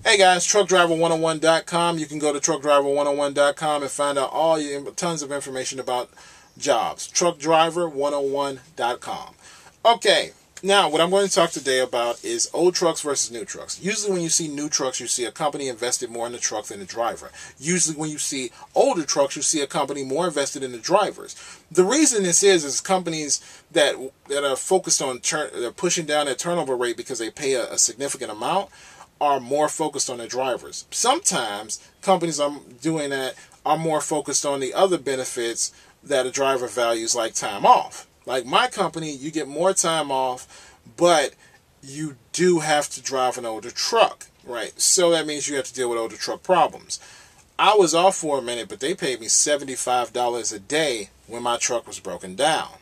Hey guys, truckdriver101.com. You can go to truckdriver101.com and find out tons of information about jobs. Truckdriver101.com. Okay, now what I'm going to talk today about is old trucks versus new trucks. Usually when you see new trucks, you see a company invested more in the truck than the driver. Usually when you see older trucks, you see a company more invested in the drivers. The reason this is companies that are focused on they're pushing down their turnover rate because they pay a significant amount are more focused on the drivers. Sometimes companies are doing that are more focused on the other benefits that a driver values, like time off. Like my company, you get more time off, but you do have to drive an older truck, right? So that means you have to deal with older truck problems. I was off for a minute, but they paid me $75 a day when my truck was broken down.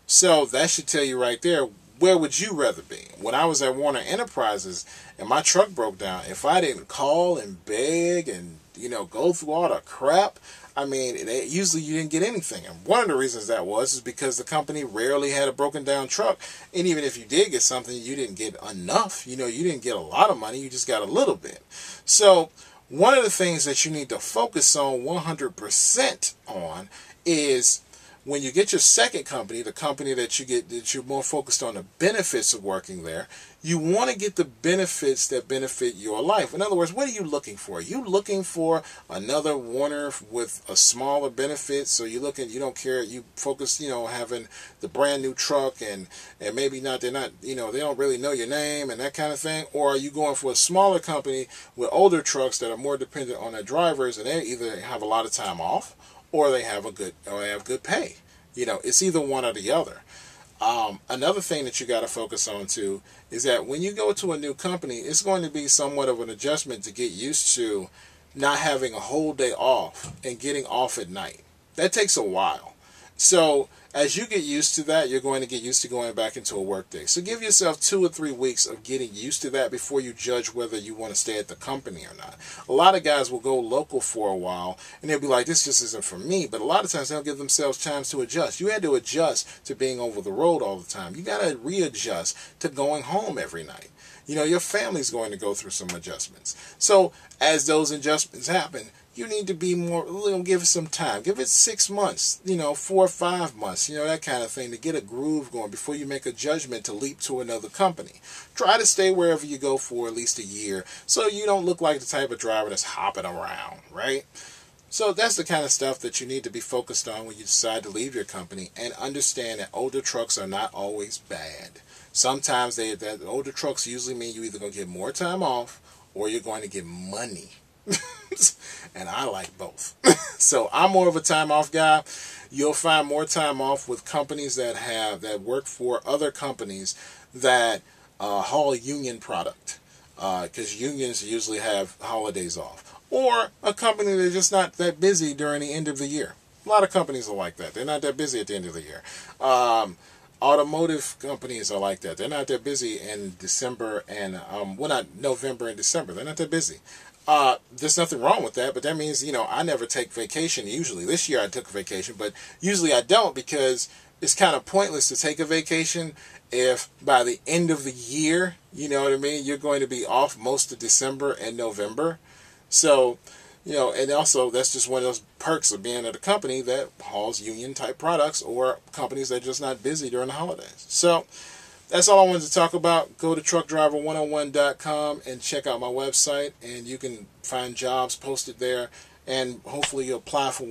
So that should tell you right there, where would you rather be? When I was at Warner Enterprises and my truck broke down, if I didn't call and beg and, go through all the crap, usually you didn't get anything. And one of the reasons that is because the company rarely had a broken down truck. And even if you did get something, you didn't get enough. You didn't get a lot of money. You just got a little bit. So one of the things that you need to focus on 100% on is when you get your second company, the company that you're more focused on the benefits of working there, you want to get the benefits that benefit your life. In other words, what are you looking for? Are you looking for another Warner with a smaller benefit? So you don't care, you focus, having the brand new truck and maybe they're not, they don't really know your name and that kind of thing. Or are you going for a smaller company with older trucks that are more dependent on their drivers and they either have a lot of time off or they have good pay? It's either one or the other. Another thing that you got to focus on too is that when you go to a new company, it's going to be somewhat of an adjustment to get used to not having a whole day off and getting off at night. That takes a while. So as you get used to that, you're going to get used to going back into a work day. So give yourself 2 or 3 weeks of getting used to that before you judge whether you want to stay at the company or not. A lot of guys will go local for a while and they'll be like, this just isn't for me. But a lot of times they'll give themselves time to adjust. You had to adjust to being over the road all the time. You got to readjust to going home every night. Your family's going to go through some adjustments. So as those adjustments happen, you need to be give it some time. Give it 6 months, 4 or 5 months, that kind of thing to get a groove going before you make a judgment to leap to another company. Try to stay wherever you go for at least a year so you don't look like the type of driver that's hopping around, right? So that's the kind of stuff that you need to be focused on when you decide to leave your company, and understand that older trucks are not always bad. Sometimes that older trucks usually mean you either going to get more time off or you're going to get money. And I like both. So I'm more of a time off guy. You'll find more time off with companies that work for other companies that haul union product, because unions usually have holidays off, or a company that's just not that busy during the end of the year. A lot of companies are like that. They're not that busy at the end of the year. Automotive companies are like that. They're not that busy in December and not November and December. They're not that busy. There's nothing wrong with that, but that means, I never take vacation usually. This year I took a vacation, but usually I don't, because it's kind of pointless to take a vacation if by the end of the year, you're going to be off most of December and November. So, and also that's just one of those perks of being at a company that hauls union type products, or companies that are just not busy during the holidays. So that's all I wanted to talk about. Go to truckdriver101.com and check out my website, and you can find jobs posted there, and hopefully you apply for